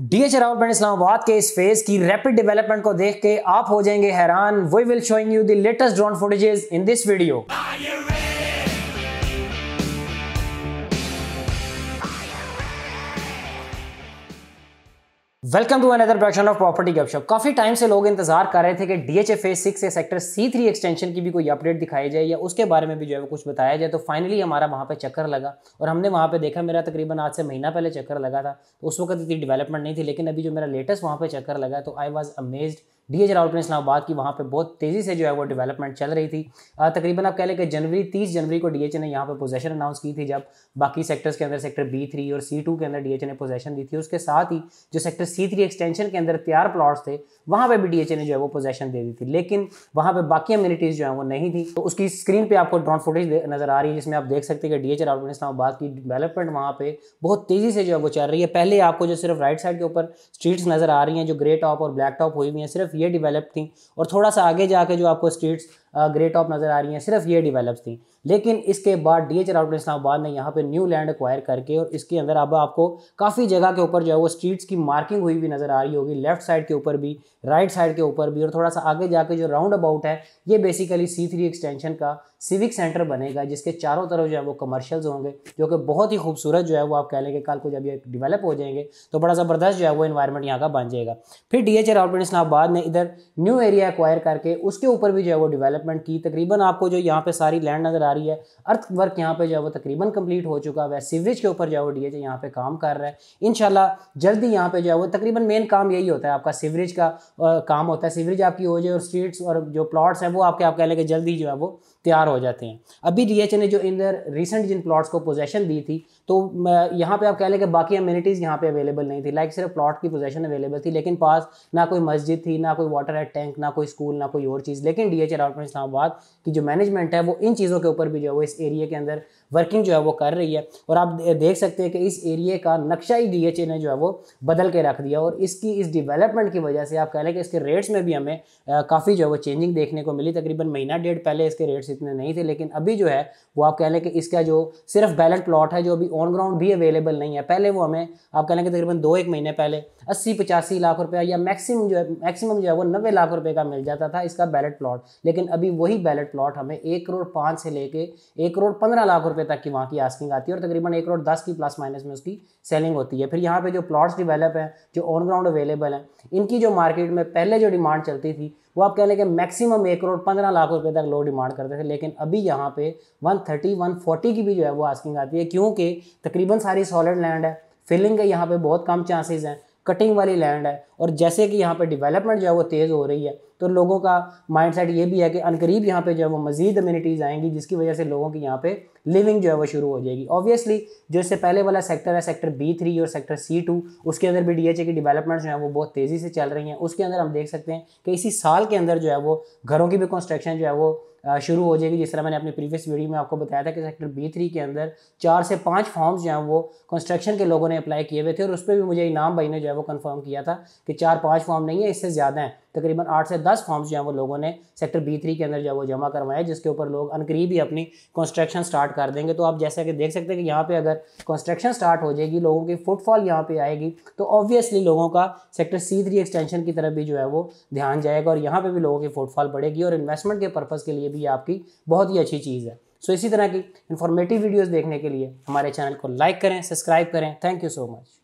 DH Rawalpindi Islamabad के इस phase की रैपिड डेवलपमेंट को देख के आप हो जाएंगे हैरान। We will showing you the latest drone footages in this video. Welcome to another production of property Gupshup. काफी टाइम से लोग इंतजार कर रहे थे कि डीएचए फेज 6 से सेक्टर C3 एक्सटेंशन की भी कोई अपडेट दिखाई जाए या उसके बारे में भी जो है वो कुछ बताया जाए। तो फाइनली हमारा वहां पे चक्कर लगा और हमने वहां पे देखा। मेरा तकरीबन आज से महीना पहले चक्कर लगा था, तो उस वक्त इतनी डेवलपमेंट नहीं थी, लेकिन अभी जो मेरा लेटेस्ट वहां पे चक्कर लगा तो I was amazed. DH Rawalpindi Islamabad की वहाँ पे बहुत तेज़ी से जो है वो डेवलपमेंट चल रही थी। तकरीबन आप कह लें कि 30 जनवरी को डीएचए ने यहाँ पे पोजीशन अनाउंस की थी, जब बाकी सेक्टर्स के अंदर सेक्टर B3 और C2 के अंदर डीएचए ने पोजीशन दी थी। उसके साथ ही जो सेक्टर C3 एक्सटेंशन के अंदर तैयार प्लॉट्स थे वहाँ पे भी डीएचए ने जो है वो पोजीशन दे दी थी, लेकिन वहाँ पे बाकी अम्यूनिटीज़ जो है वो नहीं थी। तो उसकी स्क्रीन पर आपको ड्रोन फुटेज नजर आ रही है, जिसमें आप देख सकते हैं कि डीएच रावलपिंडी इस्लामाबाद की डेवलपमेंट वहाँ पे बहुत तेज़ी से जो है वो चल रही है। पहले आपको जो सिर्फ राइट साइड के ऊपर स्ट्रीट्स नजर आ रही हैं जो ग्रे टॉप और ब्लैक टॉप हुई हुई हैं, सिर्फ ये डेवलप थी, और थोड़ा सा आगे जाके जो आपको स्ट्रीट्स ग्रे टॉप नजर आ रही हैं सिर्फ ये डेवलप थी। लेकिन इसके बाद डीएच रावलपिंडी इस्लामाबाद ने यहाँ पे न्यू लैंड एक्वायर करके और इसके अंदर अब आपको काफ़ी जगह के ऊपर जो है वो स्ट्रीट्स की मार्किंग हुई भी नजर आ रही होगी, लेफ्ट साइड के ऊपर भी, राइट साइड के ऊपर भी, और थोड़ा सा आगे जाके जो राउंड अबाउट है ये बेसिकली C3 एक्सटेंशन का सिविक सेंटर बनेगा, जिसके चारों तरफ जो है वो कमर्शियल्स होंगे, जो कि बहुत ही खूबसूरत जो है वो आप कह लेंगे कल को जब ये डेवलप हो जाएंगे तो बड़ा ज़बरदस्त जो है वो एनवायरनमेंट यहाँ का बन जाएगा। फिर डीएच रावलपिंडी इस्लामाबाद ने इधर न्यू एरिया एक्वायर करके उसके ऊपर भी जो है वो डेवलपमेंट की। तकरीबन आपको जो यहाँ पे सारी लैंड नजर आ रही है, अर्थ वर्क यहाँ पे जो है वो तकरीबन कंप्लीट हो चुका है। सीवरेज के ऊपर जो है वो डीएच यहाँ पे काम कर रहा है। इंशाल्लाह जल्दी यहाँ पे जो है वो तकरीबन मेन काम यही होता है, आपका सीवरेज का काम होता है। सीवरेज आपकी हो जाए और स्ट्रीट्स और जो प्लॉट्स हैं वो आपके आप कह लेंगे जल्दी जो है वो तैयार हो जाते हैं। अभी डीएच ने जो इधर रिसेंट जिन प्लॉट्स को पोजेशन दी थी, तो यहाँ पे आप कह लें कि बाकी अम्यूनिटीज़ यहाँ पे अवेलेबल नहीं थी, लाइक सिर्फ प्लॉट की पोजेशन अवेलेबल थी, लेकिन पास ना कोई मस्जिद थी, ना कोई वाटर हेड टैंक, ना कोई स्कूल, ना कोई और चीज़। लेकिन डीएच रावलपिंडी इस्लामाबाद की जो मैनेजमेंट है वो इन चीज़ों के ऊपर भी जो है वो इस एरिया के अंदर वर्किंग जो है वो कर रही है। और आप देख सकते हैं कि इस एरिया का नक्शा ही डीएचए ने जो है वो बदल के रख दिया, और इसकी इस डेवलपमेंट की वजह से आप कह लें कि इसके रेट्स में भी हमें काफ़ी जो है वो चेंजिंग देखने को मिली। तकरीबन महीना डेढ़ पहले इसके रेट्स इतने नहीं थे, लेकिन अभी जो है वो आप कह लें कि इसका जो सिर्फ बैलेंस प्लॉट है जो अभी ऑन ग्राउंड भी अवेलेबल नहीं है, पहले वो हमें आप कह लें कि तकरीबन 2-1 महीने पहले 80-85 लाख रुपया या मैक्सिमम जो है वो 90 लाख रुपए का मिल जाता था इसका बैलेट प्लॉट। लेकिन अभी वही बैलेट प्लॉट हमें 1 करोड़ 5 से लेके 1 करोड़ 15 लाख रुपए तक की वहाँ की आस्किंग आती है, और तकरीबन 1 करोड़ 10 की प्लस माइनस में उसकी सेलिंग होती है। फिर यहाँ पे जो प्लॉट्स डेवलप हैं जो ऑन ग्राउंड अवेलेबल हैं, इनकी जो मार्केट में पहले जो डिमांड चलती थी वो आप कह लें कि मैक्सिमम 1 करोड़ 15 लाख रुपए तक लोग डिमांड करते थे, लेकिन अभी यहाँ पे 130-140 की भी जो है वो आस्किंग आती है, क्योंकि तकरीबन सारी सॉलिड लैंड है, फिलिंग के यहाँ पे बहुत कम चांसेस हैं, कटिंग वाली लैंड है, और जैसे कि यहाँ पे डेवलपमेंट जो है वो तेज़ हो रही है तो लोगों का माइंडसेट ये भी है कि अनकरीब यहाँ पे जो है वो मज़ीद अम्यूनिटीज़ आएंगी, जिसकी वजह से लोगों की यहाँ पे लिविंग जो है वो शुरू हो जाएगी। ऑब्वियसली जो इससे पहले वाला सेक्टर है सेक्टर B3 और सेक्टर C2, उसके अंदर भी डीएचए की डेवलपमेंट जो है वो बहुत तेज़ी से चल रही हैं। उसके अंदर हम देख सकते हैं कि इसी साल के अंदर जो है वो घरों की भी कंस्ट्रक्शन जो है वो शुरू हो जाएगी। जिस तरह मैंने अपनी प्रीवियस वीडियो में आपको बताया था कि सेक्टर B3 के अंदर 4 से 5 फॉर्म्स जो हैं वो कंस्ट्रक्शन के लोगों ने अप्लाई किए हुए थे, और उस पर भी मुझे इनाम भाई ने जो है वो कंफर्म किया था कि 4-5 फॉर्म नहीं है, इससे ज़्यादा हैं, तकरीबन 8 से 10 फॉर्म्स जो हैं वो लोगों ने सेक्टर B3 के अंदर जो है वो जमा करवाए, जिसके ऊपर लोग अनकरीब ही अपनी कंस्ट्रक्शन स्टार्ट कर देंगे। तो आप जैसा कि देख सकते हैं कि यहाँ पे अगर कंस्ट्रक्शन स्टार्ट हो जाएगी, लोगों की फुटफॉल यहाँ पे आएगी, तो ऑब्वियसली लोगों का सेक्टर C3 एक्सटेंशन की तरफ भी जो है वो ध्यान जाएगा, और यहाँ पे भी लोगों की फुटफॉल बढ़ेगी, और इन्वेस्टमेंट के पर्पज़ के लिए भी आपकी बहुत ही अच्छी चीज़ है। सो इसी तरह की इन्फॉर्मेटिव वीडियोज़ देखने के लिए हमारे चैनल को लाइक करें, सब्सक्राइब करें। Thank you so much.